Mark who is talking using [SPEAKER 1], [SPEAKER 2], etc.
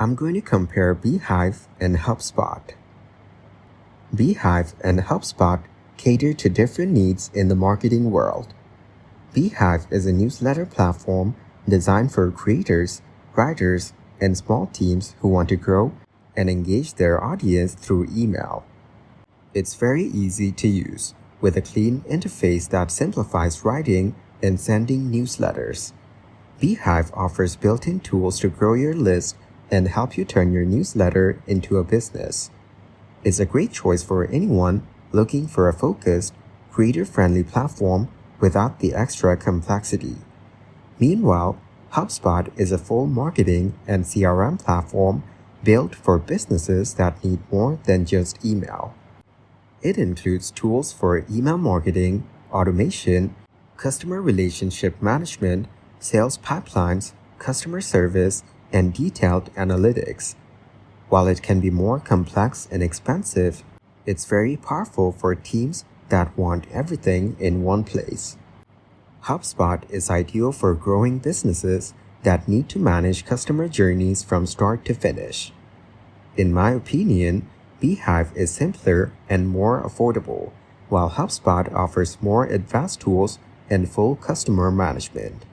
[SPEAKER 1] I'm going to compare Beehiiv and Hubspot. Beehiiv and Hubspot cater to different needs in the marketing world. Beehiiv is a newsletter platform designed for creators, writers, and small teams who want to grow and engage their audience through email. It's very easy to use, with a clean interface that simplifies writing and sending newsletters. Beehiiv offers built-in tools to grow your list and help you turn your newsletter into a business. It's a great choice for anyone looking for a focused, creator-friendly platform without the extra complexity. Meanwhile, Hubspot is a full marketing and CRM platform built for businesses that need more than just email. It includes tools for email marketing, automation, customer relationship management, sales pipelines, customer service, and detailed analytics. While it can be more complex and expensive, it's very powerful for teams that want everything in one place. Hubspot is ideal for growing businesses that need to manage customer journeys from start to finish. In my opinion, Beehiiv is simpler and more affordable, while Hubspot offers more advanced tools and full customer management.